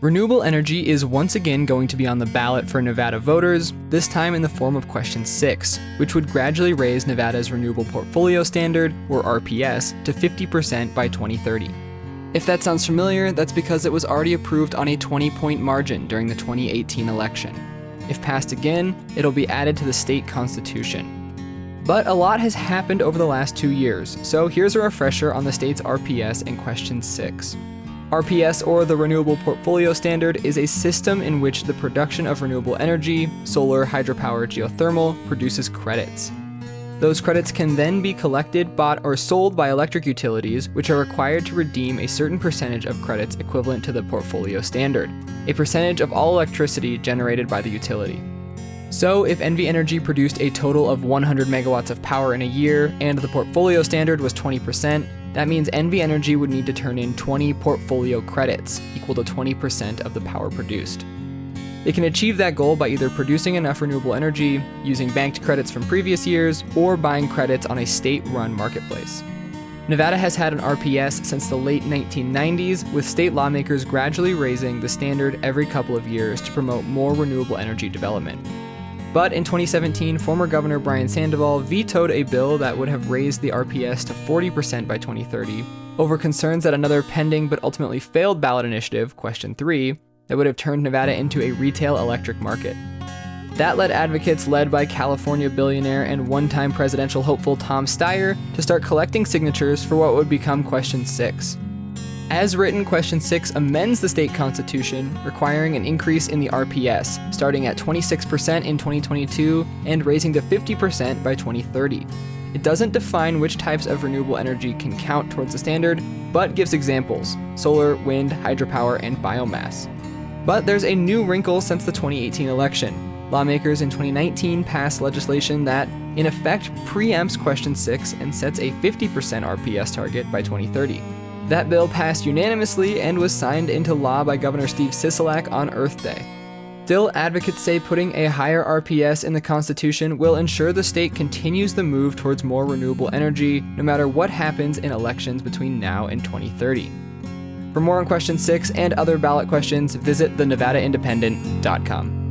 Renewable energy is once again going to be on the ballot for Nevada voters, this time in the form of Question 6, which would gradually raise Nevada's Renewable Portfolio Standard, or RPS, to 50% by 2030. If that sounds familiar, that's because it was already approved on a 20-point margin during the 2018 election. If passed again, it'll be added to the state constitution. But a lot has happened over the last 2 years, so here's a refresher on the state's RPS in Question 6. RPS, or the Renewable Portfolio Standard, is a system in which the production of renewable energy, solar, hydropower, geothermal, produces credits. Those credits can then be collected, bought, or sold by electric utilities, which are required to redeem a certain percentage of credits equivalent to the portfolio standard, a percentage of all electricity generated by the utility. So, if NV Energy produced a total of 100 megawatts of power in a year, and the portfolio standard was 20%, that means NV Energy would need to turn in 20 portfolio credits, equal to 20% of the power produced. They can achieve that goal by either producing enough renewable energy, using banked credits from previous years, or buying credits on a state-run marketplace. Nevada has had an RPS since the late 1990s, with state lawmakers gradually raising the standard every couple of years to promote more renewable energy development. But in 2017, former Governor Brian Sandoval vetoed a bill that would have raised the RPS to 40% by 2030 over concerns that another pending but ultimately failed ballot initiative, Question 3, that would have turned Nevada into a retail electric market. That led advocates led by California billionaire and one-time presidential hopeful Tom Steyer to start collecting signatures for what would become Question 6. As written, Question 6 amends the state constitution, requiring an increase in the RPS, starting at 26% in 2022 and raising to 50% by 2030. It doesn't define which types of renewable energy can count towards the standard, but gives examples: solar, wind, hydropower, and biomass. But there's a new wrinkle since the 2018 election. Lawmakers in 2019 passed legislation that, in effect, preempts Question 6 and sets a 50% RPS target by 2030. That bill passed unanimously and was signed into law by Governor Steve Sisolak on Earth Day. Still, advocates say putting a higher RPS in the Constitution will ensure the state continues the move towards more renewable energy, no matter what happens in elections between now and 2030. For more on Question 6 and other ballot questions, visit thenevadaindependent.com.